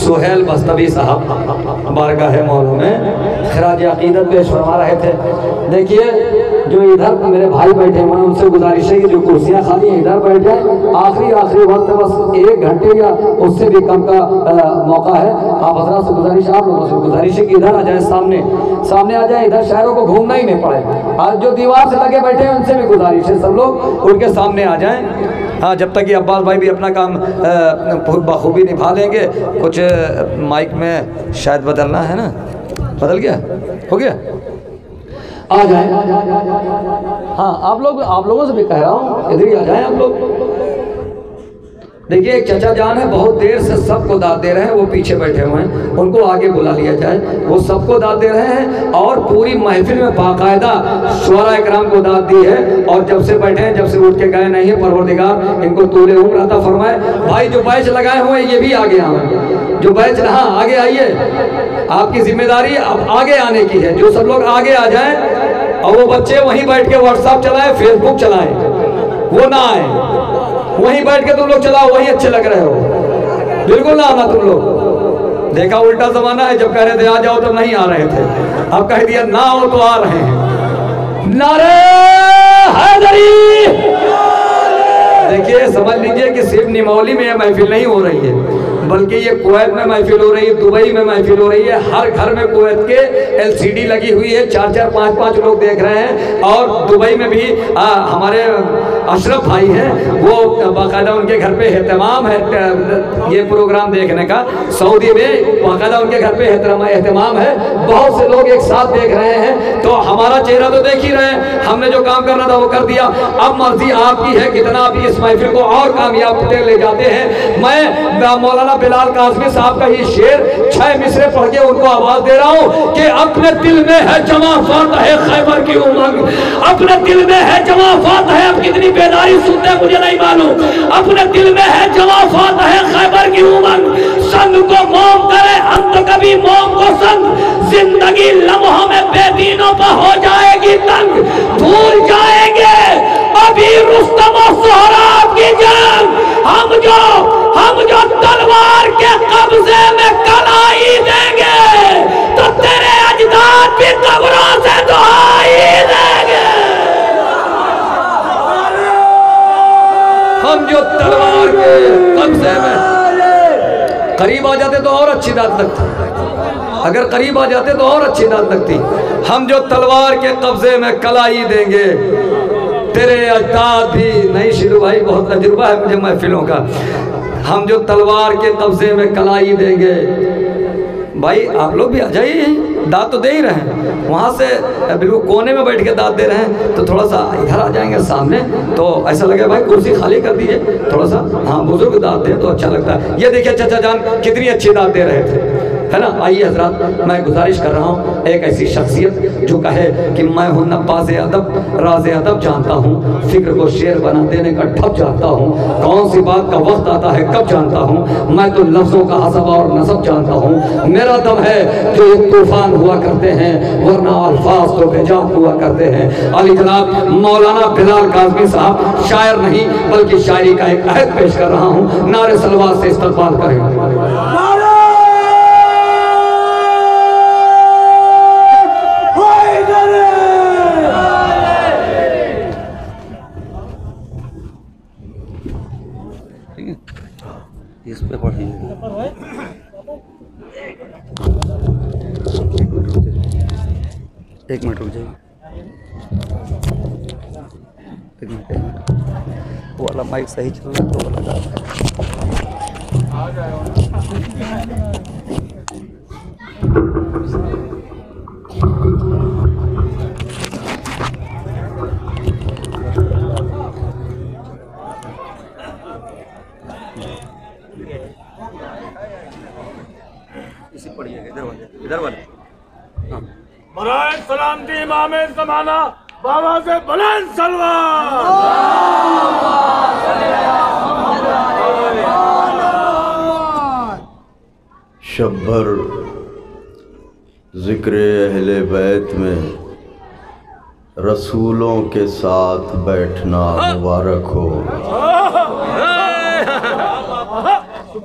सुहेल बस्तवी साहब बारगाह मौला में खराज अकीदत पेश फरमा रहे थे। देखिए जो इधर मेरे भाई बैठे हुए हैं उनसे गुजारिश है कि जो कुर्सियाँ खाली हैं इधर बैठ जाए। आखिरी वक्त बस 1 घंटे या उससे भी कम का मौका है। आप हजरात से गुजारिश, आप लोगों से गुजारिश है कि इधर आ जाए, सामने आ जाए। इधर शहरों को घूमना ही नहीं पड़े। आज जो दीवार से लगे बैठे हैं उनसे भी गुजारिश है सब लोग उनके सामने आ जाएं। हाँ, जब तक कि अब्बास भाई भी अपना काम बखूबी निभा लेंगे। कुछ माइक में शायद बदलना है ना, बदल गया, हो गया, आ जाए। हाँ, आप लोगों से भी कह रहा हूँ इधर ही आ जाएं आप लोग। देखिए एक चचा जान है, बहुत देर से सबको दाद दे रहे हैं, वो पीछे बैठे हुए हैं, उनको आगे बुला लिया जाए। वो सबको दाद दे रहे हैं और पूरी महफिल में बाकायदा शुअरा इकराम को दाद दी है। और जब से बैठे हैं, जब से उठ के गए नहीं है, परवरदिगार इनको तूले उम्र अता फरमाए। भाई जो बैच लगाए हुए ये भी आगे आए, जो बैच, हाँ आगे आइए, आपकी जिम्मेदारी अब आगे आने की है। जो सब लोग आगे आ जाए और वो बच्चे वहीं बैठ के व्हाट्सएप चलाए, फेसबुक चलाए, वो ना आए। वहीं बैठ के तुम लोग चलाओ, वही अच्छे लग रहे हो, बिल्कुल ना आना तुम लोग। देखा उल्टा जमाना है, जब कह रहे थे आ जाओ तब नहीं आ रहे थे, अब कह दिया ना आओ तो आ रहे हैं। नारे हैदरी। देखिए समझ लीजिए कि सिर्फ निमौली में यह महफिल नहीं हो रही है, बल्कि ये कुवैत में महफिल हो रही है, दुबई में महफिल हो रही है। हर घर में कुवैत के LCD लगी हुई है, 4-4, 5-5 लोग देख रहे हैं। और दुबई में भी हमारे अशरफ भाई हैं, वो बाकायदा उनके घर पे एहतमाम है ये प्रोग्राम देखने का। सऊदी में बाकायदा उनके घर पे एहतमाम है, बहुत से लोग एक साथ देख रहे हैं। तो हमारा चेहरा तो देख ही रहे हैं, हमने जो काम करना था वो कर दिया। अब मर्जी आपकी है कितना आप इस महफिल को और कामयाब ले जाते हैं। मैं मौलाना बिलाल काज़मी साहब का ही शेर 6 मिसरे पढ़ के उनको आवाज दे रहा हूँ कि अपने दिल में है जमा फात है खैबर की उमंग, अपने दिल में है जमा फात है। अब कितनी बेदारी सुनते हैं मुझे नहीं मालूम। अपने दिल में है जमा फात है खैबर की उमंग, संग को मोम करे हम तो कभी मोम को संग। जिंदगी लम्हों में बेदीनों पर हो जाएगी तंग, भूल जाएंगे अभी रुस्तम और सोहराब की जंग। हम जो तलवार के कब्जे में कलाई देंगे तो तेरे अजदाद भी कब्रों से दुहाई देंगे। हम जो तलवार के कब्जे में, करीब आ जाते तो और अच्छी दाद लगती, अगर करीब आ जाते तो और अच्छी दाद लगती। हम जो तलवार के कब्जे में कलाई देंगे तेरे अजदाद भी, नहीं शिरू भाई बहुत तजुर्बा है मुझे महफिलों का। हम जो तलवार के कब्जे में कलाई देंगे, भाई आप लोग भी आ जाइए, दाद तो दे ही रहे हैं, वहाँ से बिल्कुल कोने में बैठ के दाद दे रहे हैं, तो थोड़ा सा इधर आ जाएंगे सामने तो ऐसा लगे भाई कुर्सी खाली कर दीजिए थोड़ा सा। हाँ, बुजुर्ग दाद दे तो अच्छा लगता है। ये देखिए चाचा जान कितनी अच्छी दाद दे रहे थे, है ना। आइए हजरात, मैं गुजारिश कर रहा हूँ एक ऐसी शख्सियत जो कहे कि मैं हूँ नब्बाज़ अदब राज अदब जानता हूँ, फिक्र को शेर बना देने का ठप जानता हूँ, कौन सी बात का वक्त आता है कब जानता हूँ, मैं तो लफ्ज़ों का हसब और नसब जानता हूँ। मेरा दम है जो एक तूफान हुआ करते हैं, वरना अल्फाज तो बेजान हुआ करते हैं। अली जनाब मौलाना बिलाल काज़मी साहब शायर नहीं बल्कि शायरी का एक अहद पेश कर रहा हूँ, नारे सलवात से इस्तक़बाल करें। इस पे पढ़िए, एक मिनट रुक जाइए, एक मिनट। वो वाला माइक सही चल रहा है तो वाला इसी पढ़िएगा, इधर वाले हाँ। बराए सलामती इमामे ज़माना बाबा से बुलंद सलवात। शब्बर ज़िक्र अहले बैत में रसूलों के साथ बैठना मुबारक हो।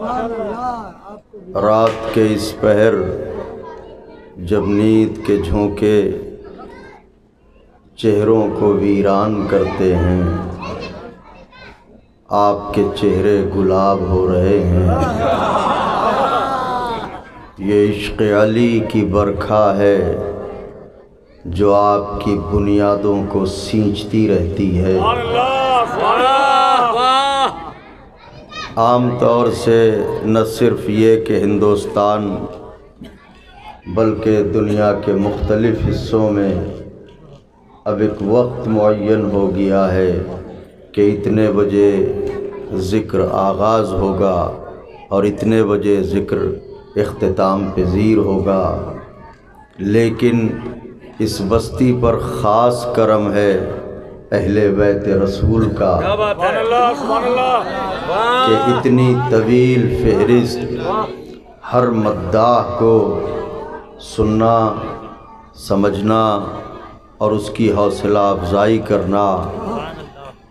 रात के इस पहर जब नींद के झोंके चेहरों को वीरान करते हैं, आपके चेहरे गुलाब हो रहे हैं। ये इश्क़ अली की बरखा है जो आपकी बुनियादों को सींचती रहती है। आम तौर से न सिर्फ ये कि हिंदुस्तान बल्कि दुनिया के मुख्तलिफ़ हिस्सों में अब एक वक्त मुअय्यन हो गया है कि इतने बजे ज़िक्र आगाज़ होगा और इतने बजे ज़िक्र इख्तिताम पज़ीर होगा। लेकिन इस बस्ती पर ख़ास करम है अहले बैत रसूल का कि इतनी तवील फ़हरिस्त हर मद्दाह को सुनना, समझना और उसकी हौसला अफजाई करना,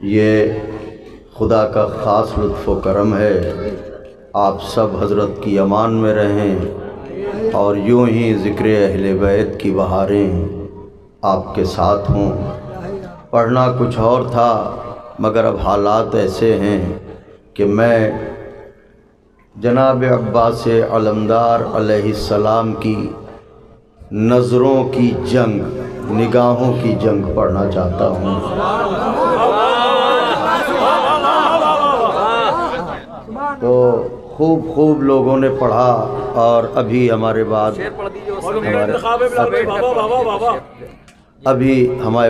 ये खुदा का ख़ास लुत्फ़ व करम है। आप सब हज़रत की अमान में रहें और यूँ ही ज़िक्र अहले बैत की बहारें आपके साथ हों। पढ़ना कुछ और था मगर अब हालात ऐसे हैं कि मैं जनाब अब्बास अलमदार अलैहिस्सलाम की नज़रों की जंग, निगाहों की जंग पढ़ना चाहता हूँ। तो खूब लोगों ने पढ़ा और अभी हमारे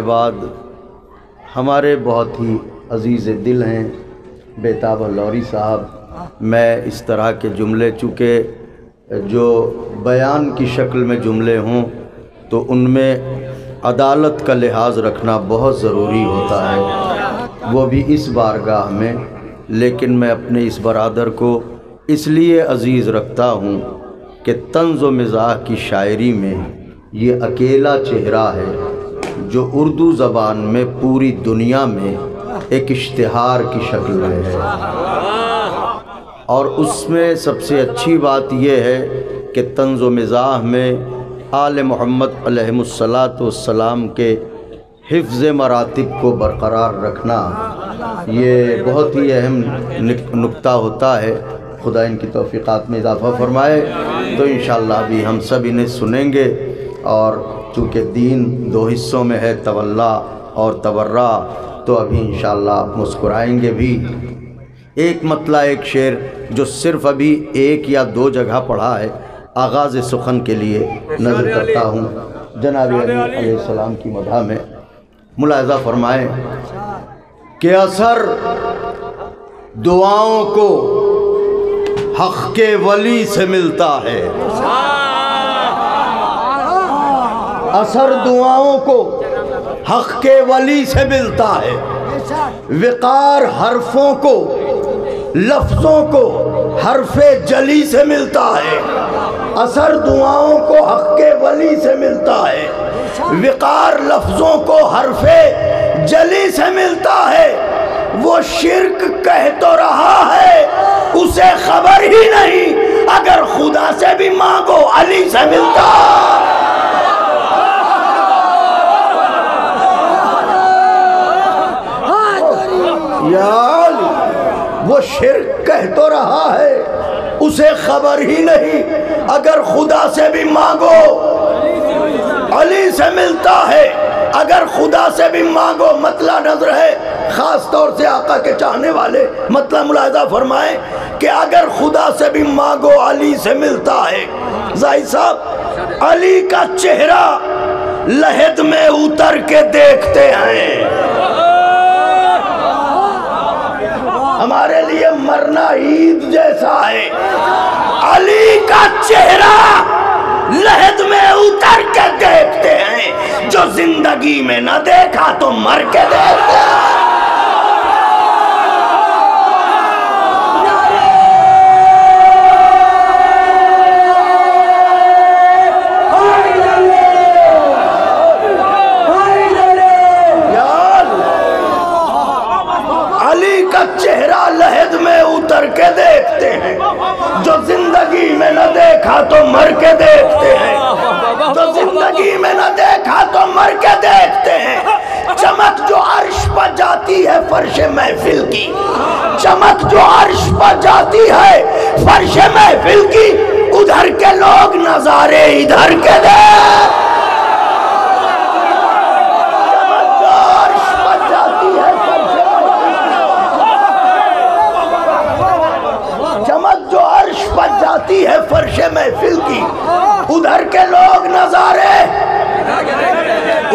बाद हमारे बहुत ही अजीज़ दिल हैं बेताब लौरी साहब। मैं इस तरह के जुमले चूँकि जो बयान की शक्ल में जुमले हों तो उनमें अदालत का लिहाज रखना बहुत ज़रूरी होता है, वो भी इस बारगाह में। लेकिन मैं अपने इस बरादर को इसलिए अज़ीज़ रखता हूँ कि तंज़ व मिज़ाह की शायरी में ये अकेला चेहरा है जो उर्दू ज़बान में पूरी दुनिया में एक इश्तिहार की शक्ल में है। और उसमें सबसे अच्छी बात यह है कि तंज़ व मिज़ाह में आले मोहम्मद अलैहिमुस्सलातु वस्सलाम के हिफ्ज़ मरातिब को बरक़रार रखना ये बहुत ही अहम नुक्ता होता है। खुदा इनकी तौफ़ीक़ात में इज़ाफ़ा फ़रमाए। तो इंशाअल्लाह भी हम सब इन्हें सुनेंगे और चूँकि दीन दो हिस्सों में है, तवल्ला और तबर्रा, तो अभी इंशाअल्लाह आप मुस्कुराएंगे भी। एक मतला एक शेर जो सिर्फ़ अभी एक या दो जगह पढ़ा है, आगाज़ सुखन के लिए नज़र करता हूँ जनाब अली अलैहिस्सलाम की मदह में। मुलाहिज़ा फ़रमाएँ कि असर दुआओं को हक़ के वली से मिलता है, असर दुआओं को हक़ के वली से मिलता है, विकार हरफों को लफ्ज़ों को हरफे जली से मिलता है। असर दुआओं को हक़ के वली से मिलता है, विकार लफ्ज़ों को हरफे जली से मिलता है। वो शिर्क कह तो रहा है उसे खबर ही नहीं, अगर खुदा से भी मांगो अली से मिलता। यार वो शिर्क कह तो रहा है उसे खबर ही नहीं, अगर खुदा से भी मांगो अली से मिलता है। अगर खुदा से भी मांगो, मतला नजर है खास तौर से आका के चाहने वाले, मतलब मुलाहिज़ा फरमाएं कि अगर खुदा से भी मांगो अली से मिलता है। ज़ाहिद साहब अली का चेहरा लहद में उतर के देखते हैं, हमारे लिए मरना ईद जैसा है। अली का चेहरा लहद में उतर के देखते हैं, जो जिंदगी में न देखा तो मर के देखते हैं। अली का चेहरा लहद में उतर के देखते हैं, जाती है फर्श महफिल की, चमक जो अर्श पर जाती है फर्श महफिल की, उधर के लोग नजारे इधर के दे। चमक जो अर्श पर जाती है फर्श महफिल की, उधर के लोग नजारे,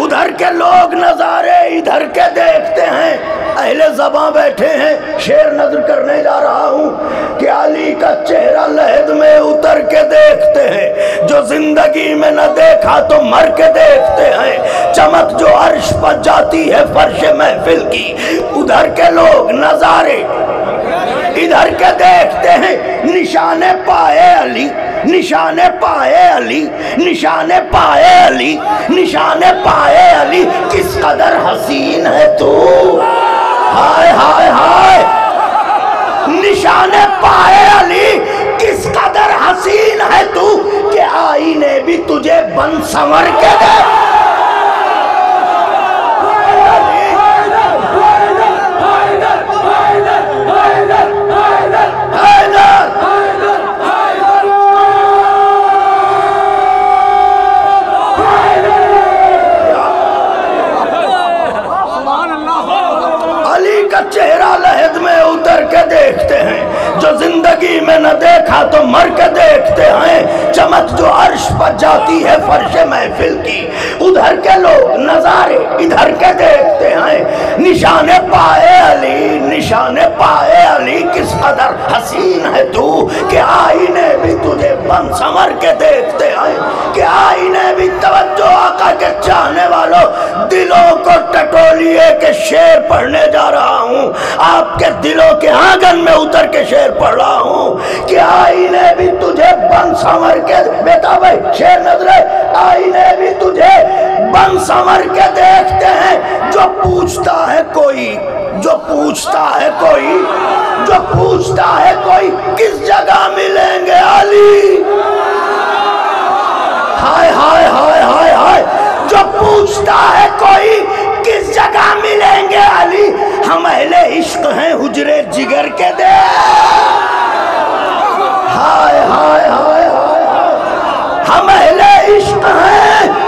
उधर के लोग नजारे इधर के देखते हैं। अहले ज़बां बैठे हैं, शेर नजर करने जा रहा हूँ कि अली का चेहरा लहद में उतर के देखते हैं, जो जिंदगी में न देखा तो मर के देखते हैं। चमक जो अर्श पर जाती है फर्श महफिल की, उधर के लोग नजारे इधर के देखते हैं। निशाने पाए अली, निशाने पाए अली, निशाने पाए अली, निशाने पाए अली, किस कदर हसीन है तू, हाय हाय हाय। निशाने पाए अली, किस कदर हसीन है तू, कि आईने भी तुझे बन संवर के दे। चेहरा लहद में उतर के देखते हैं, जो जिंदगी में न देखा तो मर के देखते हैं। चमक जो अर्श पर जाती है फर्श महफिल की, उधर के लोग नजारे इधर के देखते हैं। निशाने पाए अली, निशाने पाए अली, किस कदर हसीन है तू, कि आईने भी तुझे बन संवर के देखते हैं, कि आईने भी। तवज्जो आका के चाहने वालों, दिलों को टटोलिए के शेर पढ़ने जा रहा हूँ, आपके दिलों के आंगन में उतर के शेर पढ़ रहा हूँ कि आईने भी तुझे बन संवर के, बेटा भाई शेर नजरे, आईने भी तुझे बन संवर के देखते हैं। जो पूछता है कोई, जो पूछता है कोई, जो पूछता है कोई, किस जगह मिलेंगे अली, हाय हाय हाय हाय हाय। जो पूछता है कोई, किस जगह मिलेंगे अली, हम अहले इश्क हैं हुजरे जिगर के दे, हाय हाय हाय हाय। हम अहले इश्क हैं।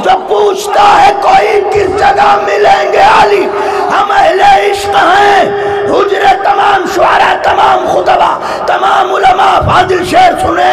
जो पूछता है कोई, किस जगह मिलेंगे अली, हम अहले इश्क हैं। हुजरे तमाम शुआरा, तमाम खुतबा, तमाम उलमा फाजिल शेर सुने,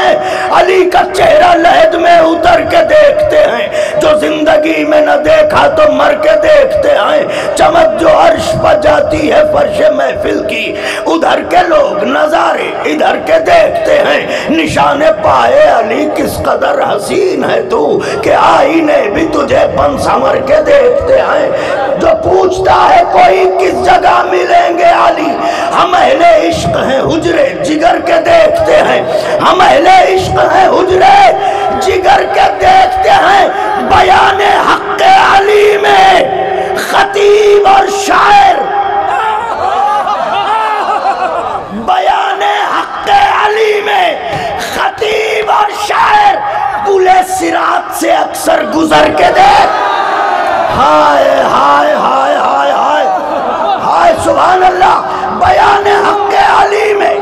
अली का चेहरा लहद में उतर के देखते हैं, जो जिंदगी में न देखा तो मर के देखते हैं। चमक जो अर्श पर जाती है फर्श महफिल की, उधर के लोग नजारे इधर के देखते हैं। निशाने पाए अली, किस कदर हसीन है तू, कि आईने भी तुझे बन संवर के देखते हैं। जो पूछता है कोई, किस जगह मिलेंगे अली, हम अहले इश्क हैं हुजरे जिगर के देखते हैं। हम अहले इश्क हैं हुजरे जिगर के देखते हैं। बयाने हक़ अली में खतीब और शायर, बयाने हक़ अली में खतीब और शायर, पुले सिरात से अक्सर गुजर के देख, हाय हाय हाय हाय हाय हाय सुभान अल्लाह। बयान हक़ अली में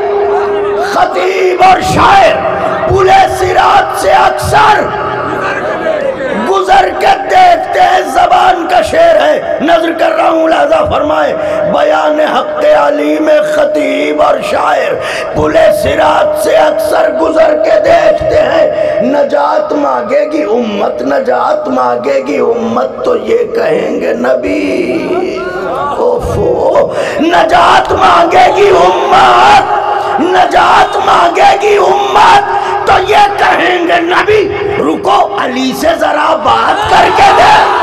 खतीब और शायर पुले सिरात से अक्सर गुजर के देखते हैं। जबान का शेर है, नजर कर रहा हूँ लिहाजा फरमाए। बयान हक़ अली में खतीब और शायर पुले सिरात से अक्सर गुजर के देखते हैं। नजात मांगेगी उम्मत, नजात मांगेगी उम्मत, तो ये कहेंगे नबी। ओफो, नजात मांगेगी उम्मत, नजात मांगेगी उम्मत, तो ये कहेंगे नबी। रुको अली से जरा बात करके दे।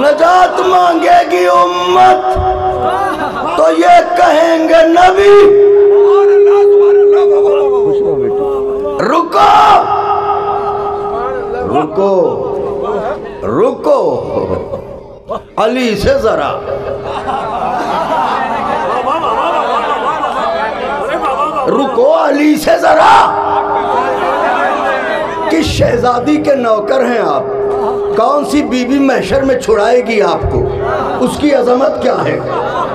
नजात मांगेगी उम्मत तो ये कहेंगे नबी। रुको रुको रुको अली से जरा, रुको अली से जरा। किस शहजादी के नौकर हैं आप? कौन सी बीबी महशर में छुड़ाएगी आपको? उसकी अजमत क्या है?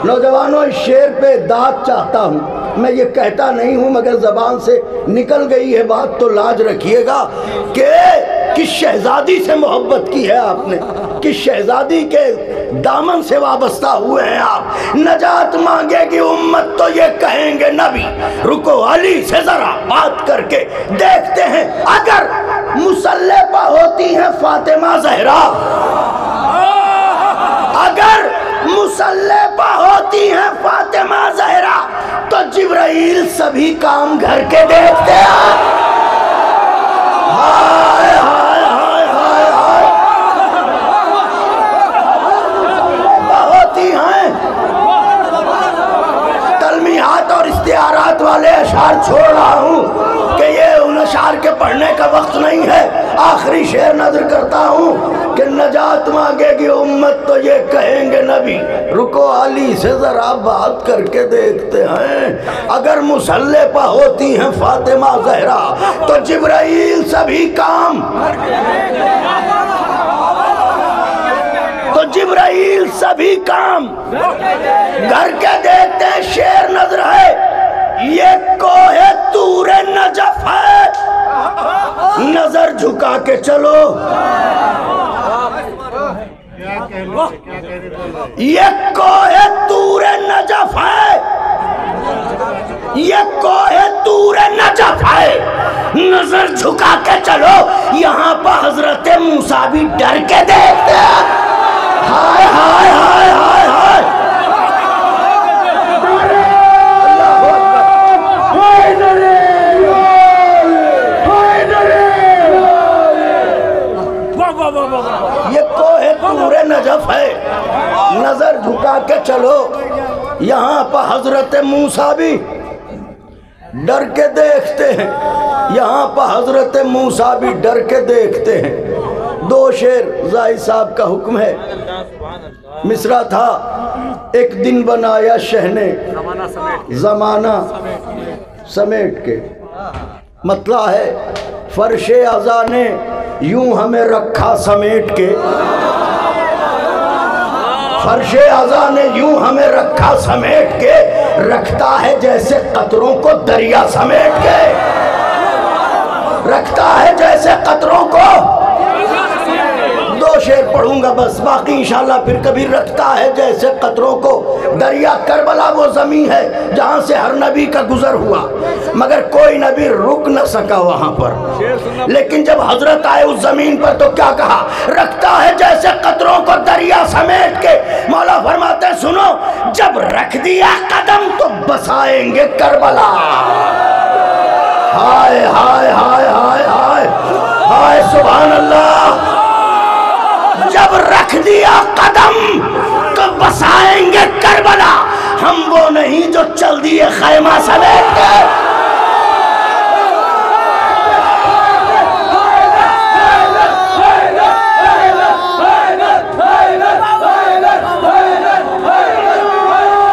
नौजवानों, इस शेर पे दाद चाहता हूँ। मैं ये कहता नहीं हूँ मगर जबान से निकल गई है बात तो लाज रखिएगा कि किस शहजादी से मोहब्बत की है आपने, किस शहजादी के दामन से वाबस्ता हुए हैं आप। नजात मांगेगी उम्मत तो ये कहेंगे नबी। रुको अली से जरा बात करके देखते हैं, अगर मुसल्ले पर होती हैं फातिमा ज़हरा, अगर मुसल्ले पर होती हैं फातिमा ज़हरा तो जिब्राइल सभी काम घर के देखते हैं। हाय हाय हाय हाय हाय, होती हैं। तलमीहात और इस्तिआरात वाले अशार छोड़ रहा हूँ कि ये उन अशार के पढ़ने का वक्त नहीं है। आखिरी शेर नजर करता हूँ कि नजात मांगेगी उम्मत तो ये कहेंगे नबी। रुको अली से जरा बात करके देखते हैं, अगर मुसल्ले पर होती हैं फातिमा ज़हरा तो जिब्राइल सभी काम, तो जिब्राइल सभी काम घर के देखते हैं। शेर नजर है, ये कोहे तूरे नजफ है, नजर झुका के चलो। ये कोहे तूरे नजफ है, ये कोहे तूरे नजफ है, नजर झुका के चलो। यहाँ पर हजरत मूसा भी डर के देखते हैं। हाय हाय हाय हाय हाय, ये कोहे तूरे नजफ है, नजर झुका के चलो। यहाँ पर हजरत मूसा भी डर के देखते हैं, यहाँ पर हजरत मूसा भी डर के देखते हैं। दो शेर जाहिद साहब का हुक्म है। मिसरा था, एक दिन बनाया शहने जमाना समेट के, मतलब है फर्शे अज़ा ने यूं हमें रखा समेट के, फर्शे अज़ा ने यूं हमें रखा समेट के, रखता है जैसे कतरों को दरिया समेट के, रखता है जैसे कतरों को। दो शेर पढ़ूंगा बस, बाकी इंशाल्लाह फिर कभी। रखता है जैसे कतरों को दरिया, करबला वो जमीन है जहां से हर नबी का गुजर हुआ मगर कोई नबी रुक न सका वहां पर। लेकिन जब हजरत आए उस जमीन पर तो क्या कहा? रखता है जैसे कतरों को दरिया समेट के। मौला फरमाते हैं सुनो, जब रख दिया कदम तो बसाएंगे करबला। हाय हाय हाय हाय हाय हाय, सुभान अल्लाह। जब रख दिया कदम तो बसाएंगे करबला, हम वो नहीं जो चल दिए खैमा समेट के।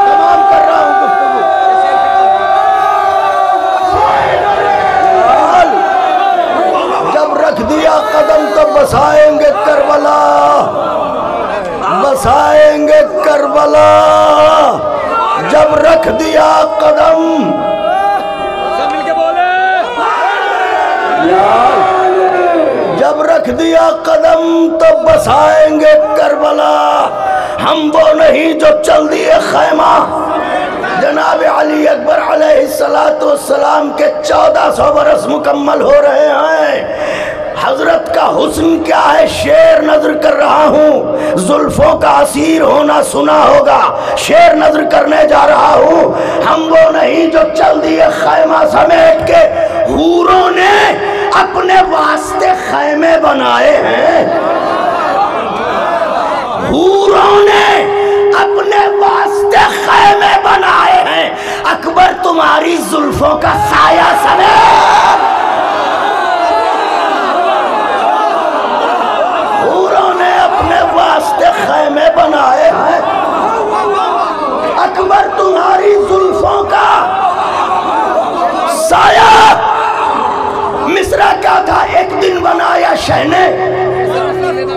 तमाम कर रहा हूं गुफ्तगू। जब रख दिया कदम तो बसाएंगे करबला, बसाएंगे करबला। जब रख दिया कदम, सब मिलके बोले, जब रख दिया कदम तो बसाएंगे करबला, हम वो नहीं जो चल दिए खैमा। जनाब अली अकबर अलैहिस्सलातु वस्सलाम के 1400 बरस मुकम्मल हो रहे हैं। हजरत का हुस्न क्या है शेर नजर कर रहा हूँ। जुल्फों का असीर होना सुना होगा, शेर नजर करने जा रहा हूँ। हम वो नहीं जो चल दिए खैमा समेट के, हूरों ने अपने वास्ते खैमे बनाए हैं। हूरों ने अपने वास्ते खैमे बनाए हैं, अकबर तुम्हारी जुल्फों का साया समेत। हूरों ने अपने वास्ते खैमे बनाए हैं, अकबर तुम्हारी जुल्फों का साया। मिस्रा क्या था, एक दिन बनाया शहने,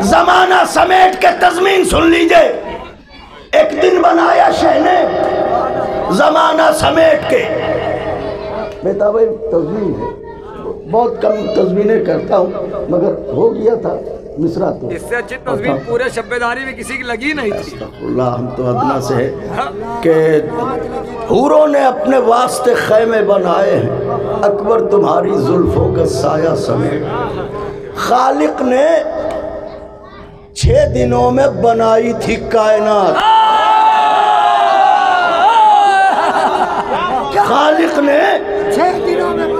जमाना समेट के तज़मीन सुन लीजिए। एक दिन बनाया शहने, जमाना समेट के। बेटा भाई तज़मीन है, बहुत कम तज़मीनें करता हूँ, मगर हो गया था मिस्रा। तो इससे अच्छी तज़मीन पूरे शब्बेदारी में किसी की लगी नहीं थी। हम तो अदना से है कि हूरों ने अपने वास्ते खैमे बनाए हैं, अकबर तुम्हारी जुल्फों का साया समेट। खालिक ने 6 दिनों में बनाई थी कायनात। खालिक ने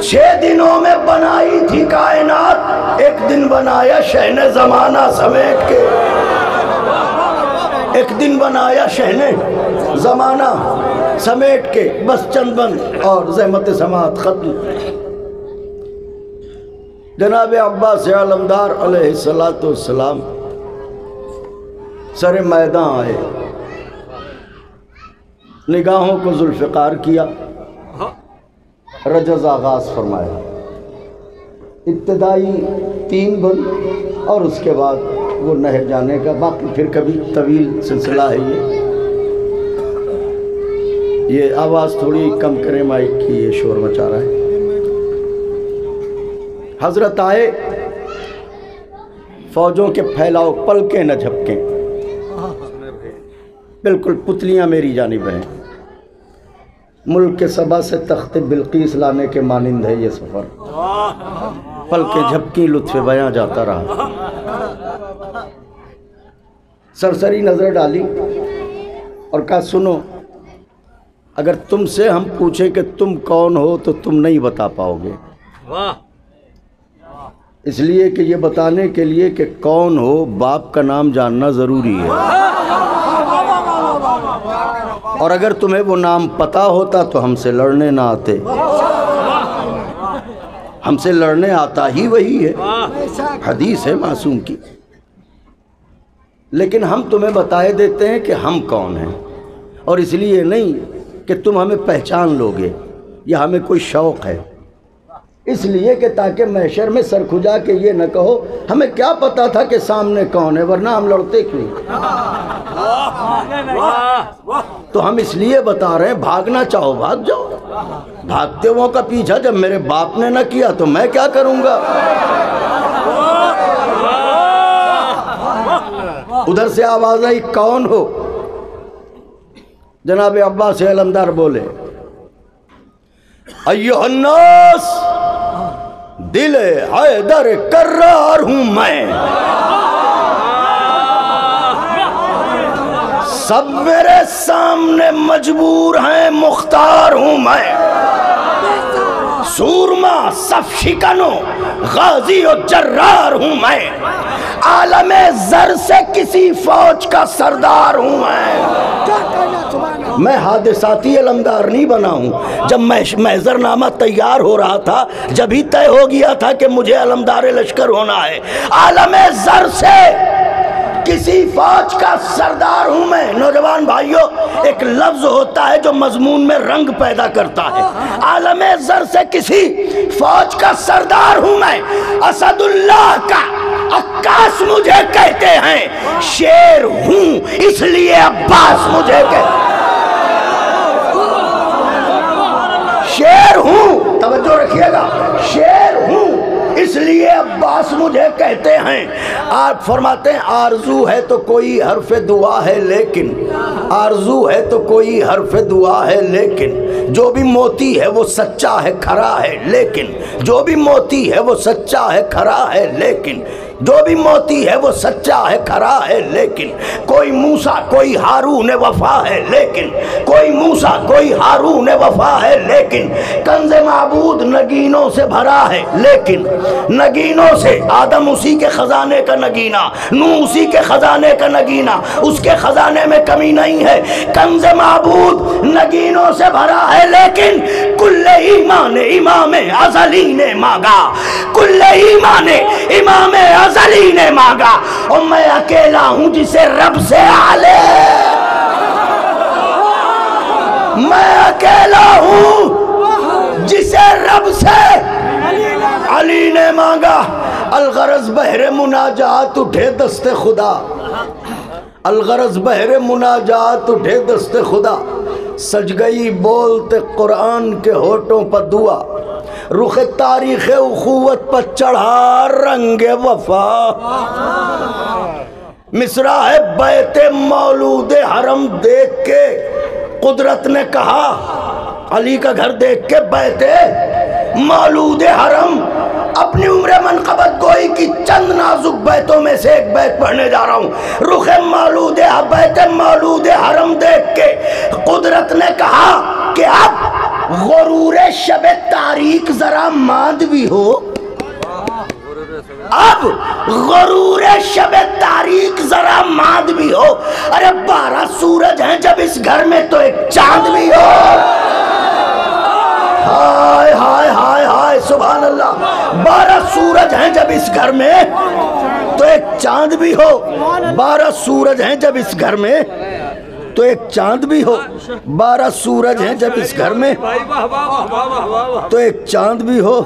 6 दिनों में बनाई थी कायनात। एक दिन बनाया शहने जमाना समेट के, एक दिन बनाया शहने जमाना समेट के, बस चंदन और ज़हमत समात खत्म। जनाब अब्बास आलमदार अलैहिस्सलाम सरे मैदान आए, निगाहों को जुल्फ़िकार किया, रजज़ आगाज़ फरमाया। इब्तिदाई 3 बंद और उसके बाद वो नहर जाने का, बाकी फिर कभी तवील सिलसिला है। ये आवाज़ थोड़ी कम करें माइक की, ये शोर मचा रहा है। हजरत आए, फौजों के फैलाओ, पलके न झपकें, बिल्कुल पुतलियां मेरी जानिब हैं। मुल्क के सबा से तख्ते बिल्कीस लाने के मानिंद है ये सफ़र। पलके झपकी लुत्फ़े बयां जाता रहा। सरसरी नज़र डाली और कहा, सुनो, अगर तुमसे हम पूछें कि तुम कौन हो तो तुम नहीं बता पाओगे। इसलिए कि ये बताने के लिए कि कौन हो, बाप का नाम जानना ज़रूरी है। और अगर तुम्हें वो नाम पता होता तो हमसे लड़ने ना आते। हमसे लड़ने आता ही वही है, हदीस है मासूम की। लेकिन हम तुम्हें बताए देते हैं कि हम कौन हैं, और इसलिए नहीं कि तुम हमें पहचान लोगे या हमें कोई शौक़ है, इसलिए कि ताकि महशर में सर खुजा के ये न कहो हमें क्या पता था कि सामने कौन है, वरना हम लड़ते क्यों। तो हम इसलिए बता रहे हैं, भागना चाहो भाग जाओ, भागते हुओं का पीछा जब मेरे बाप ने न किया तो मैं क्या करूंगा। उधर से आवाज आई, कौन हो। जनाब अब्बास अलमदार बोले, अय्युहन्नास, दिल हैदर कर्रार हूं मैं, सब मेरे सामने मजबूर हैं, मुख्तार हूं मैं। सूरमा सफ शिकनो गाजी और जर्रार हूं मैं, आलमे जर से किसी फौज का सरदार हूं मैं हादिसाती अलमदार नहीं बना हूं। जब महजरनामा तैयार हो रहा था, जब ही तय हो गया था कि मुझे अलमदार लश्कर होना है। आलमे जर से किसी फौज का सरदार हूं मैं। नौजवान भाइयों, एक लफ्ज होता है जो मजमून में रंग पैदा करता है। आलमे जर से किसी फौज का सरदार हूं मैं, असदुल्लाह का अक्कास मुझे कहते हैं, शेर हूं इसलिए अब्बास मुझे कहते, शेर हूं, तवज्जो रखिएगा, शेर हूं इसलिए अब्बास मुझे कहते हैं। आप फरमाते हैं, आरजू है तो कोई हर्फ दुआ है, लेकिन आरजू है तो कोई हर्फ दुआ है, लेकिन जो भी मोती है वो सच्चा है, खरा है, लेकिन जो भी मोती है वो सच्चा है, खरा है, लेकिन जो भी मोती है वो सच्चा है, खरा है, लेकिन कोई मूसा कोई हारून वफा है, लेकिन कोई मूसा कोई हारून वफा है, लेकिन कंज़े माबूद नगीनों से भरा है, लेकिन नगीनों से आदम उसी के खजाने का नगीना, नूह उसी के खजाने का नगीना, उसके खजाने में कमी नहीं है। कंज़े माबूद नगीनों से भरा है, लेकिन कुल्ले ईमान इमाम अज़ली ने मांगा, कुल्ले ईमान इमाम अज़ली ने मांगा, और मैं अकेला हूं जिसे रब से आले, मैं अकेला हूं जिसे रब से अली ने मांगा। अलगरज बहरे मुनाजात उठे दस्ते खुदा, अलगरज बहरे मुनाजात उठे दस्ते खुदा, सज गई बोलते कुरान के होठों पर दुआ, रुख तारीख़ उखुवत पर चढ़ा रंग वफा। मिसरा है बैते मौलूद हरम देख के कुदरत ने कहा, अली का घर देख के बैते मौलूद हरम, अपनी उम्र मनक़बत गोई की चंद नाजुक बैतों में से एक बैत पढ़ने जा रहा हूँ। रुखे मौलूद बैते मौलूद हरम देख के कुदरत ने कहा कि अब गुरूरे शबे तारीख जरा मांद भी हो, अब गुरूरे शबे तारीख जरा मांद भी हो। अरे 12 सूरज हैं जब इस घर में तो एक चांद भी हो। हाय हाय हाय हाय सुभान अल्लाह, 12 सूरज हैं जब इस घर में तो एक चांद भी हो, 12 सूरज हैं जब इस घर में तो एक चांद भी हो, 12 सूरज हैं जब इस घर में तो एक चांद भी हो।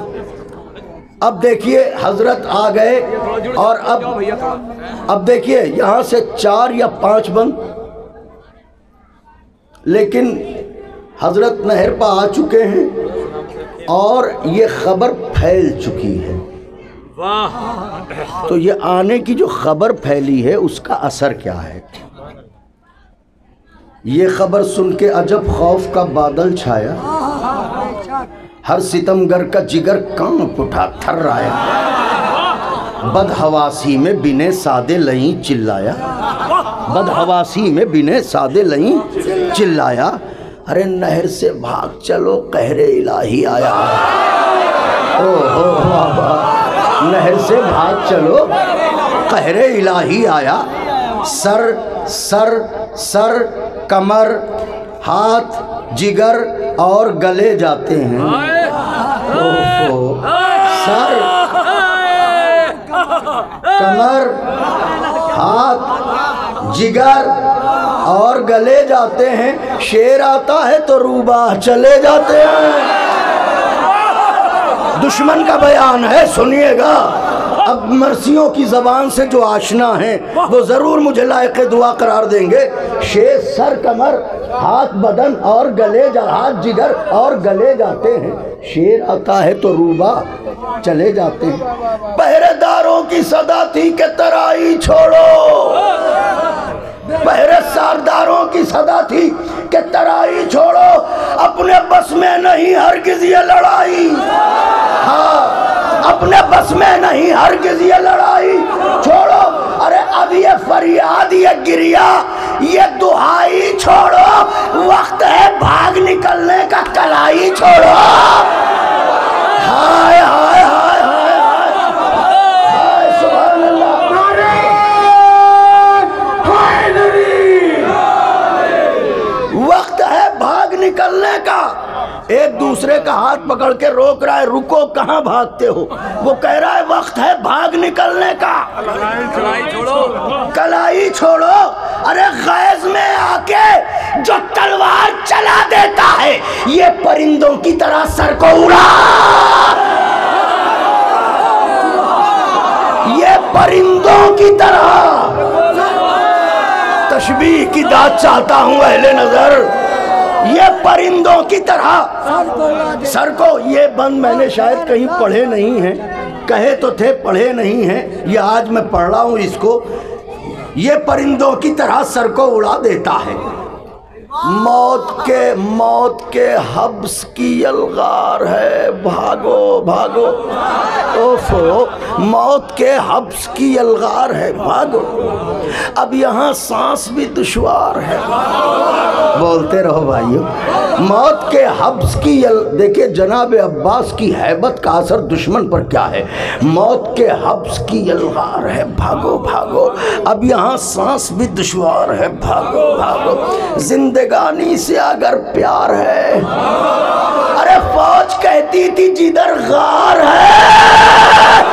अब देखिए हजरत आ गए और अब देखिए यहाँ से 4 या 5 बंद, लेकिन हजरत नहर पर आ चुके हैं और ये खबर फैल चुकी है। तो ये आने की जो खबर फैली है उसका असर क्या है? ये खबर सुन के अजब खौफ का बादल छाया, हर सितमगर का जिगर कांप उठा थर्राया, बदहवासी में बिने सादे लई चिल्लाया, बदहवासी में बिने सादे लई चिल्लाया, अरे नहर से भाग चलो कहरे इलाही आया। ओ हो नहर से भाग चलो कहरे इलाही आया। सर सर सर कमर हाथ जिगर और गले जाते हैं। सर कमर हाथ जिगर और गले जाते हैं, शेर आता है तो रूबा चले जाते हैं। दुश्मन का बयान है, सुनिएगा। अब मर्सियों की ज़बान से जो आशना है वो ज़रूर मुझे लायक दुआ करार देंगे। शेर सर कमर हाथ बदन और गले हाथ जिगर और गले जाते हैं, शेर आता है तो रूबा चले जाते हैं। पहरेदारों की सदा थी कि तराई छोड़ो, पहरे सरदारों की सदा थी कि तराई छोड़ो, अपने बस में नहीं हरगिज़ ये लड़ाई। हाँ अपने बस में नहीं हरगिज़ ये लड़ाई छोड़ो। अरे अब ये फरियाद ये गिरिया ये दुहाई छोड़ो, वक्त है भाग निकलने का, कलाई छोड़ो। हाय हाय हाय हाय हाय सुभान अल्लाह। वक्त है भाग निकलने का। एक दूसरे का हाथ पकड़ के रोक रहा है, रुको कहाँ भागते हो? वो कह रहा है वक्त है भाग निकलने का, कलाई छोड़ो, कलाई छोड़ो। अरे गैज़ में आके जो तलवार चला देता है ये परिंदों की तरह सर को उड़ा, ये परिंदों की तरह। तशबीह की दाद चाहता हूँ अहले नजर, ये परिंदों की तरह सर को। ये बंद मैंने शायद कहीं पढ़े नहीं हैं, कहे तो थे पढ़े नहीं हैं, ये आज मैं पढ़ रहा हूँ इसको। ये परिंदों की तरह सर को उड़ा देता है। मौत के हब्स की यलगार है, भागो भागो। ओफो, मौत के हब्स की यलगार है, भागो। अब यहाँ सांस भी दुश्वार है। बोलते रहो भाइयों। मौत के हब्स की देखिए जनाब अब्बास की हैबत का असर दुश्मन पर क्या है। मौत के हब्स की यलगार है, भागो भागो। अब यहाँ सांस भी दुश्वार है, भागो भागो। जिंदगानी से अगर प्यार है, अरे फौज कहती थी जिधर गार है,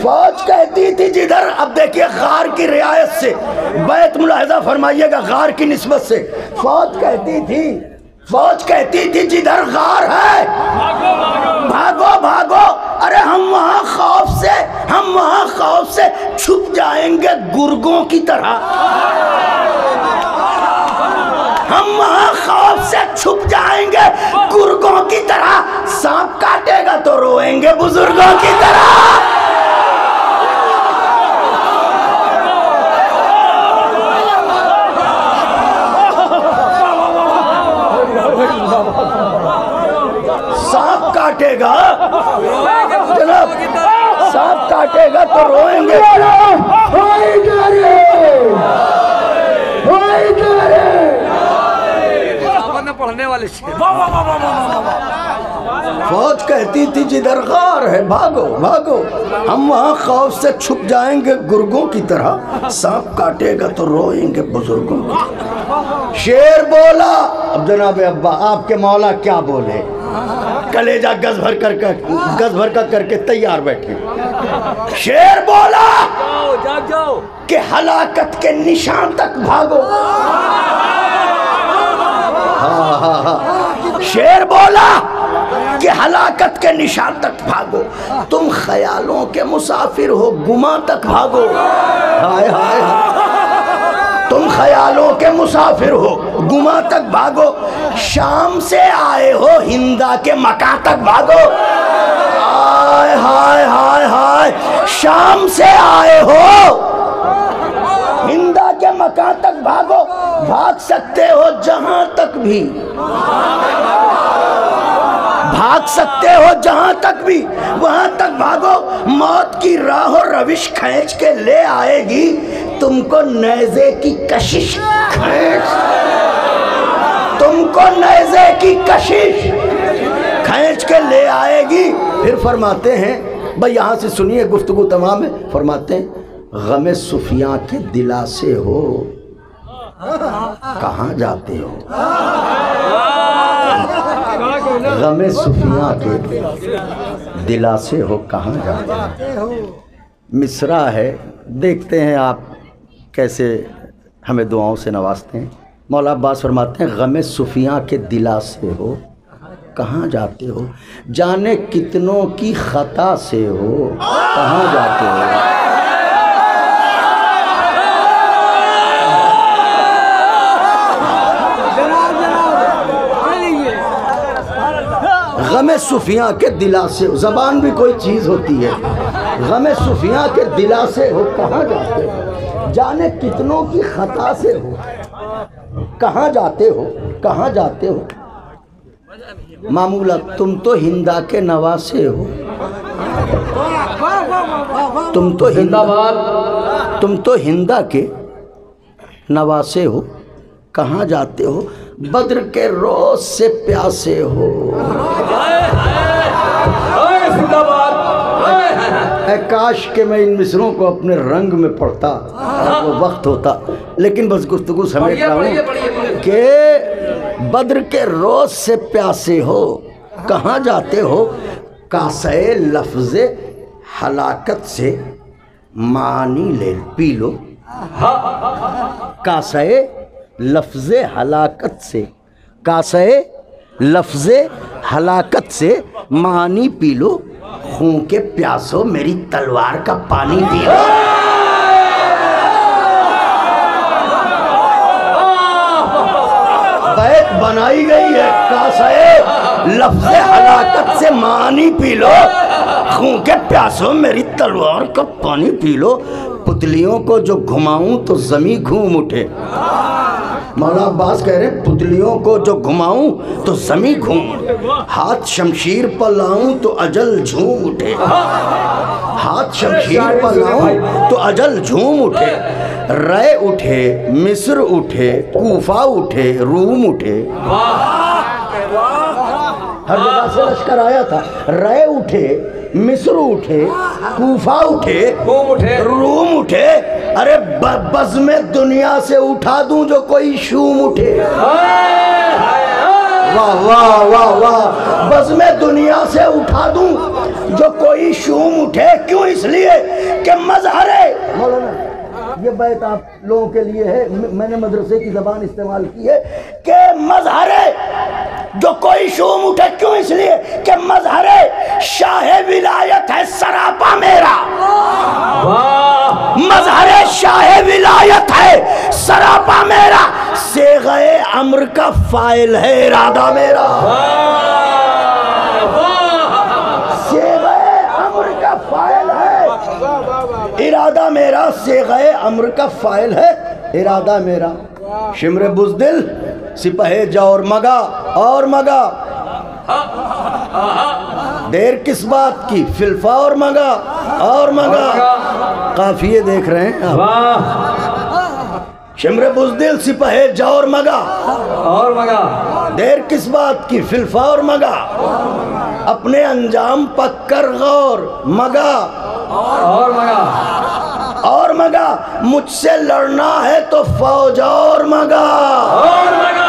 फौज कहती थी जिधर। अब देखिए गार की रियायत से बैत मुलाहिजा फरमाइएगा, गार की निस्बत से फौज कहती थी जिधर गार है, भागो भागो। अरे हम वहां खौफ से छुप जाएंगे गुर्गों की तरह। हम वहां खौफ से छुप जाएंगे गुर्गों की तरह। सांप काटेगा तो रोएंगे बुजुर्गों की तरह। सांप काटेगा जनाब, सांप काटेगा तो रोएंगे। पढ़ने वाले फौज कहती थी जिधर गार है, भागो भागो। हम वहाँ खौफ से छुप जाएंगे गुर्गों की तरह। सांप काटेगा तो रोएंगे बुजुर्गों की तरह। शेर बोला। अब जनाब अब्बा आपके मौला क्या बोले, कलेजा गज भर का करके तैयार बैठे। शेर बोला जाओ कि हलाकत के निशान तक भागो। हाँ। शेर बोला कि हलाकत के निशान तक भागो। तुम ख्यालों के मुसाफिर हो, गुमा तक भागो। हाय हाय तुम ख्यालों के मुसाफिर हो, गुमा तक भागो। शाम से आए हो, हिंदा के मका तक भागो। हाय हाय हाय हाय शाम से आए हो, हिंदा के मका तक भागो। भाग सकते हो जहां तक भी, भाग सकते हो जहां तक भी, वहां तक भागो। मौत की राह रविश खींच के ले आएगी तुमको, नेज़े की कशिश तुमको नेज़े की कशिश खींच के ले आएगी। फिर फरमाते हैं, भाई यहां से सुनिए गुफ्तगू तमाम है। फरमाते हैं गमे सुफिया के दिलासे हो, कहाँ जाते हो। गमे सुफिया के दिलासे हो, कहाँ जाते हो। मिसरा है, देखते हैं आप कैसे हमें दुआओं से नवाजते हैं। मौला अब्बास फरमाते हैं गमे सुफिया के दिलासे हो, कहाँ जाते हो। जाने कितनों की खता से हो, कहाँ जाते हो। गमे सुफिया के दिलासे, ज़बान भी कोई चीज़ होती है। गमे सुफिया के दिलासे हो, कहाँ जाते हो। जाने कितनों की खता से हो, कहाँ जाते हो, कहाँ जाते हो। मामूला तुम तो हिंदा के नवासे हो, तुम तो हिंदा के नवासे हो, कहाँ जाते हो। बद्र के रोज से प्यासे हो। काश के मैं इन मिसरों को अपने रंग में पढ़ता, वो वक्त होता। लेकिन बस गुफ्तगू समेट रहा हूँ कि बद्र के रोज से प्यासे हो, कहाँ जाते हो। कासे लफ्ज़े हलाकत से मानी ले पी लो। कासे लफ्ज़े हलाकत से, कासे लफ्ज़े हलाकत से मानी पी लो। खून के प्यासो मेरी तलवार का पानी पी लो। बनाई गई है कासाए लफ्ज़े हलाकत से मानी पी लो, खूं के प्यासों मेरी तलवार का पानी पी लो। पुतलियों को जो घुमाऊं तो जमी घूम उठे। मौला अब्बास कह रहे पुतलियों को जो घुमाऊं तो जमी घूम उठे, हाथ शमशीर पर लाऊं तो अजल झूम उठे। हाथ शमशीर पर लाऊं तो अजल झूम उठे। रय उठे, मिस्र उठे, कूफा उठे, रूम उठे। हर जगह से लश्कर आया था। रय उठे, मिस्र उठे, कूफा उठे, रूम उठे। अरे बज़ में दुनिया से उठा दूं जो कोई शूम उठे। वाह वाह वाह वाह। बज़ में दुनिया से उठा दूं जो कोई शूम उठे। क्यों? इसलिए कि मज़हरे मौलाना ये बैत आप लोगों के लिए है, मैंने मदरसे की ज़बान इस्तेमाल की है कि मज़हरे जो कोई शूम उठे। क्यों? इसलिए कि मज़हरे शाह विलायत है सरापा मेरा। मज़हरे शाह विलायत है सरापा मेरा। सेग़े अम्र का फ़ाइल है इरादा मेरा। सेग़े अम्र का फ़ाइल है इरादा मेरा। सेग़े अम्र का फ़ाइल है इरादा मेरा। शिमरे बुज़दिल सिपहे जौर मगा और मगा। देर किस बात की? फिल्फा और मगा और मगा। काफिये देख रहे हैं आप। शिमरे बुज़दिल सिपहे जौर मगा और मगा। देर किस बात की? फिल्फा और मगा। अपने अंजाम पक्कर गौर मगा और मगा और मगा। मुझसे लड़ना है तो फौज और मगा और मगा।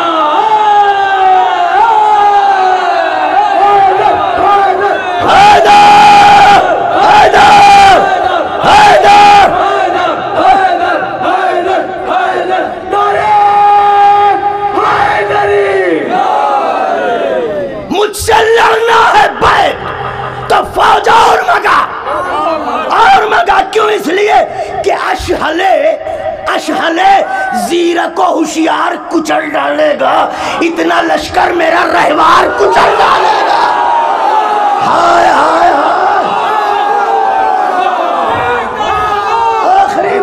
मुझसे लड़ना है बैठ तो फौज और मगा और मगा। क्यों? इसलिए कि अशहले ज़ीरा को होशियार कुचल डालेगा। इतना लश्कर मेरा रहवार कुचल डालेगा। हाय हाय हाय। आखिरी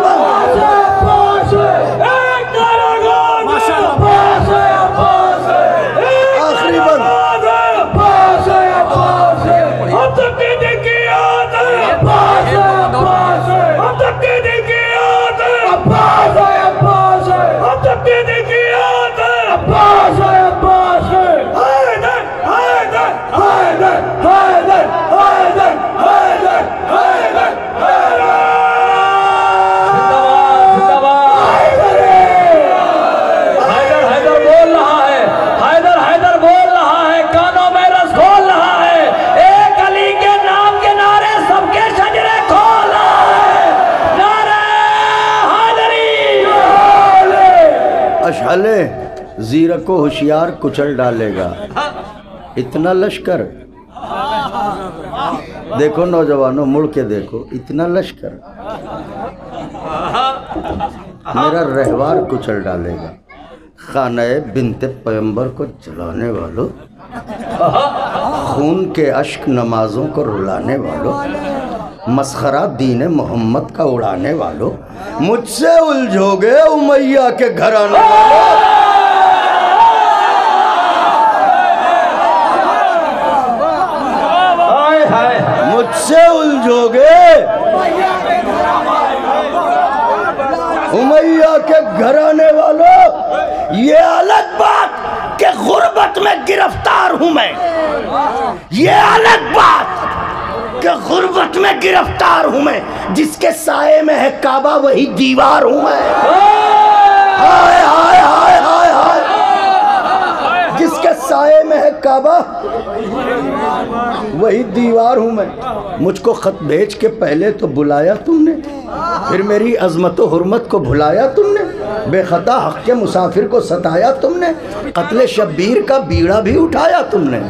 अशहले ज़ीरा को होशियार कुचल डालेगा। इतना लश्कर देखो नौजवानों, मुड़ के देखो। इतना लश्कर मेरा रहवार कुचल डालेगा। खाने बिनते पैगंबर को जलाने वालों, खून के अश्क नमाजों को रुलाने वालों, मस्खरा दीन मोहम्मद का उड़ाने वालों, मुझसे उलझोगे उमैया के घराने वालों। मुझसे उलझोगे उमैया के घराने वालों। ये अलग बात कि गुर्बत में गिरफ्तार हूं मैं। ये अलग बात कि गुर्बत में गिरफ्तार हूं मैं। जिसके साए में है काबा वही दीवार हूं मैं। हाय हाय हाय हाय हाय। जिसके साए में है काबा वही दीवार हूं मैं। मुझको खत भेज के पहले तो बुलाया तुमने, फिर मेरी अजमत हुर्मत को भुलाया तुमने। बेखता हक के मुसाफिर को सताया तुमने। कत्ले शब्बीर का बीड़ा भी उठाया तुमने।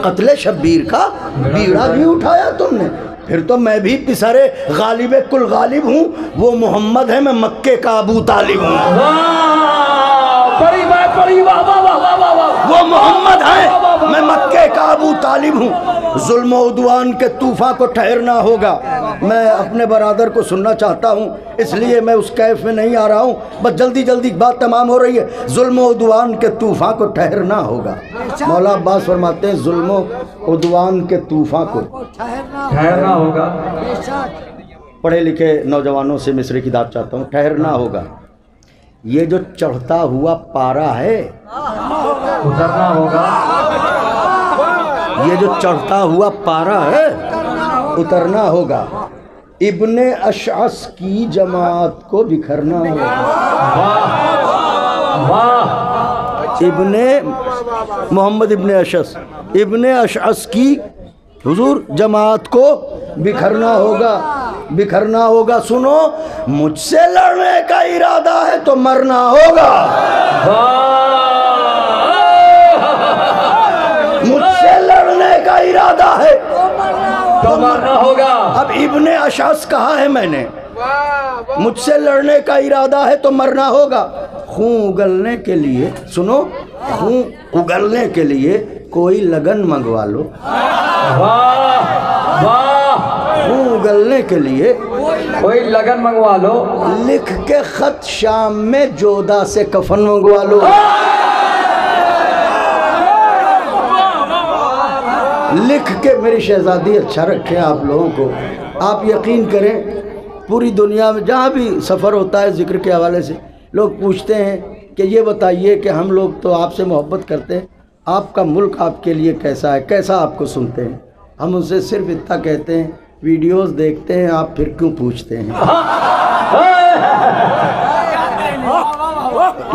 कत्ले शब्बीर का बीड़ा भी उठाया तुमने। फिर तो मैं भी पिसरे गालिब कुल गालिब हूँ। वो मोहम्मद है, मैं मक्के का अबू तालिब हूँ। वो मोहम्मद हैं, मैं मक्के का अबू तालिब हूँ। जुल्म उद्वान के तूफान को ठहरना होगा। मैं अपने बरादर को सुनना चाहता हूँ, इसलिए मैं उस कैफ में नहीं आ रहा हूँ। बस जल्दी जल्दी बात तमाम हो रही है। जुल्म उद्वान के तूफान को ठहरना होगा। मौला अब्बास फरमाते हैं जुल्म उद्वान के तूफान को ठहरना होगा। पढ़े लिखे नौजवानों से मिस्र की दाद चाहता हूँ, ठहरना होगा। ये जो चढ़ता हुआ पारा है उतरना होगा। ये जो चढ़ता हुआ पारा है उतरना होगा। इब्ने अशअस की जमात को बिखरना होगा। इब्ने मोहम्मद इब्ने अशअस, इब्ने अशअस की हुजूर जमात को बिखरना होगा, बिखरना होगा। सुनो, मुझसे लड़ने का इरादा है तो मरना होगा। मुझसे लड़ने का इरादा है तो मरना होगा। अब इब्ने अशअस कहा है मैंने, मुझसे लड़ने का इरादा है तो मरना होगा। खून उगलने के लिए, सुनो, खून उगलने के लिए कोई लगन मंगवा लो। खून उगलने के लिए कोई लगन मंगवा लो। लिख के खत शाम में जोधा से कफन मंगवा लो। लिख के, मेरी शहजादी अच्छा रखे आप लोगों को। आप यकीन करें, पूरी दुनिया में जहाँ भी सफ़र होता है जिक्र के हवाले से, लोग पूछते हैं कि ये बताइए कि हम लोग तो आपसे मोहब्बत करते हैं, आपका मुल्क आपके लिए कैसा है, कैसा आपको सुनते हैं। हम उनसे सिर्फ इतना कहते हैं, वीडियोस देखते हैं, आप फिर क्यों पूछते हैं।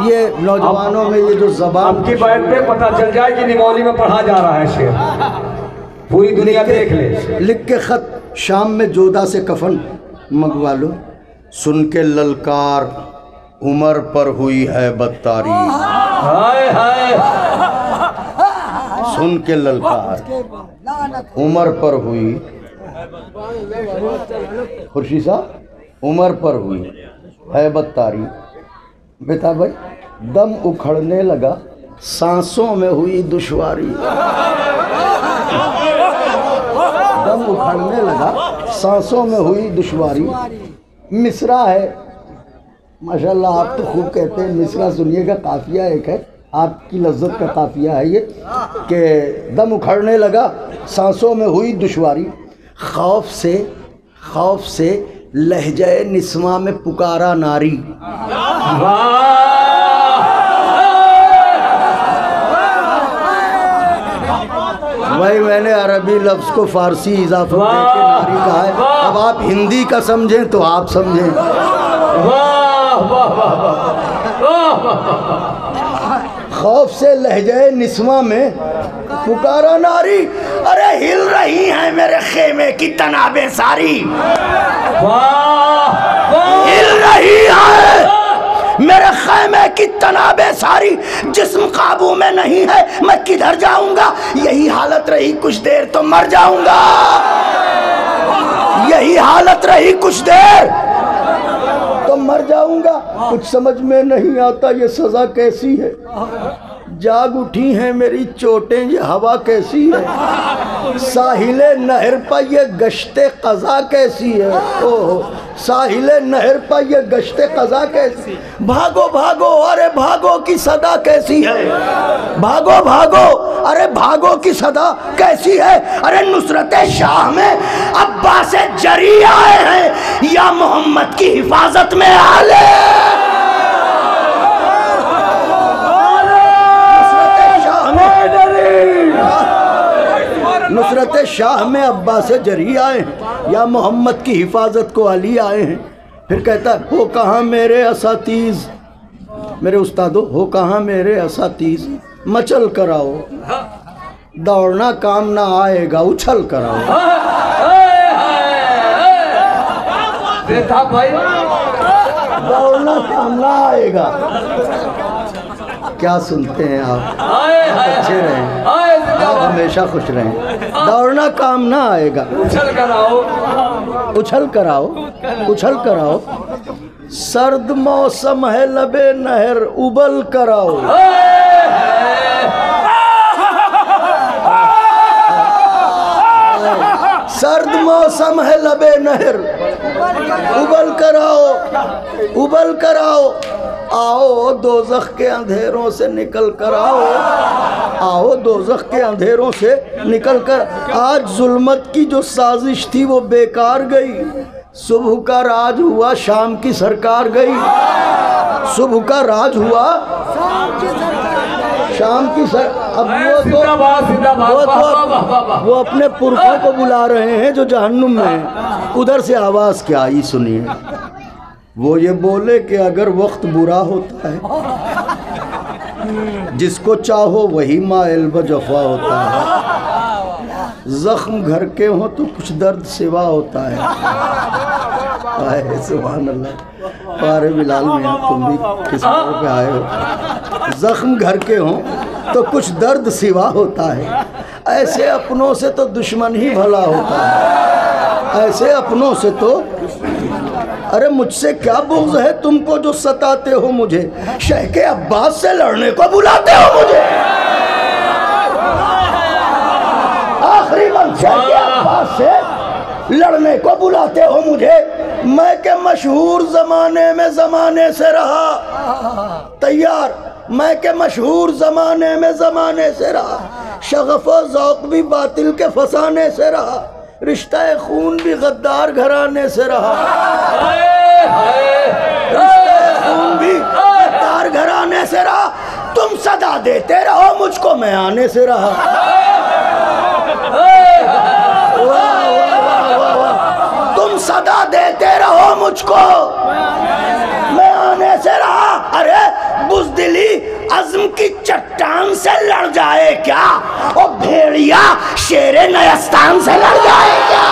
ये नौजवानों में ये जो ज़बान की बात पे पता चल जाए कि निमौली में पढ़ा जा रहा है शेर, पूरी दुनिया देख ले। लिख के खत शाम में जोधा से कफन मंगवा लो। सुन के ललकार उमर पर हुई है बत्तारी। हाय हाय। सुन के ललकार उमर पर हुई, खुर्शी साहब, उमर पर हुई है बत्तारी। बेटा भाई, दम उखड़ने लगा, सांसों में हुई दुश्वारी। दम उखड़ने लगा, सांसों में हुई दुश्वारी। मिसरा है, माशाल्लाह, आप तो खूब कहते हैं। मिसरा सुनिएगा, काफिया एक है, आपकी लज्जत का काफिया है ये कि दम उखड़ने लगा, सांसों में हुई दुश्वारी। खौफ से लहजे निस्मा में पुकारा नारी। भाई, मैंने अरबी लफ्ज़ को फारसी इजाफत देके नारी कहा है। अब आप हिंदी का समझें तो आप समझें। खौफ से लहजे निस्मा में पुकारा नारी। अरे हिल रही हैं मेरे खेमे की तनाबे सारी। हिल रही है मेरे खेमे की तनाबे सारी। जिस्म काबू में नहीं है, मैं किधर जाऊंगा। यही हालत रही कुछ देर तो मर जाऊंगा। यही हालत रही कुछ देर तो मर जाऊंगा। कुछ समझ में नहीं आता ये सजा कैसी है। जाग उठी हैं मेरी चोटें, ये हवा कैसी है। साहिले नहर पर ये गश्ते कज़ा कैसी है। ओह, साहिले नहर पर ये गश्ते कज़ा कैसी। भागो भागो, अरे भागो की सदा कैसी है। भागो भागो, अरे भागो की सदा कैसी है। अरे नुसरत शाह में अब्बास जरी आए हैं, या मोहम्मद की हिफाजत में आले। नुसरत शाह में अब्बास जरी आए हैं, या मोहम्मद की हिफाजत को अली आए हैं। फिर कहता है, हो कहाँ मेरे असातीज़, मेरे उस्तादों, हो कहाँ मेरे असातीज़। मचल कराओ, दौड़ना काम ना आएगा, उछल कराओ। दौड़ना काम ना आएगा। क्या सुनते हैं आप? अच्छे रहें, आप हमेशा खुश रहें। दौड़ना काम ना आएगा, उछल कराओ, उछल कराओ, उछल कराओ। सर्द मौसम है लबे नहर, उबल कराओ। सर्द मौसम है लबे नहर, उबल कर आओ, उबल कर आओ, आओ दोज़ख के अंधेरों से निकल कर आओ, आओ दोज़ख के अंधेरों से निकल कर। आज जुल्मत की जो साजिश थी वो बेकार गई, सुबह का राज हुआ शाम की सरकार गई, सुबह का राज हुआ शाम की अब वो अपने पुरखों को बुला रहे हैं जो जहन्नुम में हैं। उधर से आवाज़ क्या आई सुनिए। वो ये बोले कि अगर वक्त बुरा होता है, जिसको चाहो वही माइल बजफा होता है, जख्म घर के हो तो कुछ दर्द सिवा होता है। सुभान अल्लाह। पारे बिलाल में तुम भी किस पे आए हो। जख्म घर के हो तो कुछ दर्द सिवा होता है, ऐसे अपनों से तो दुश्मन ही भला होता है, ऐसे अपनों से तो। अरे मुझसे क्या बुग़्ज़ है तुमको जो सताते हो मुझे, शेख अब्बास से लड़ने को बुलाते हो मुझे। आखिरी वक्त शेख अब्बास से लड़ने को बुलाते हो मुझे। मैं के मशहूर ज़माने में ज़माने से रहा तैयार, मैं के मशहूर ज़माने में ज़माने से रहा, शगफ़ व ज़ौक़ भी बातिल के फसाने से रहा, रिश्ता खून भी गद्दार घराने से रहा, रिश्ता खून भी गद्दार घराने से रहा। तुम सदा देते रहो मुझको, मैं आने से रहा। तुम सदा देते रहो मुझको, मैं आने से रहा। अरे बुज़दिली अज़्म की चट्टान से लड़ जाए क्या, और भेड़िया शेरे नयस्तान से लड़ जाए क्या।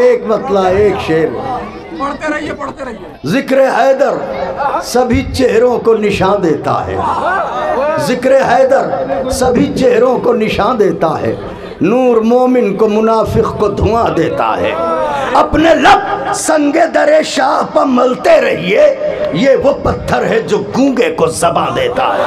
एक मतला एक शेर, पढ़ते रहिए पढ़ते रहिए। जिक्र हैदर सभी चेहरों को निशान देता है, जिक्र हैदर सभी चेहरों को निशान देता है, नूर मोमिन को मुनाफिक को धुआं देता है। अपने लब संगे दरे शाह पर मलते रहिए, ये वो पत्थर है जो गूंगे को ज़बां देता है।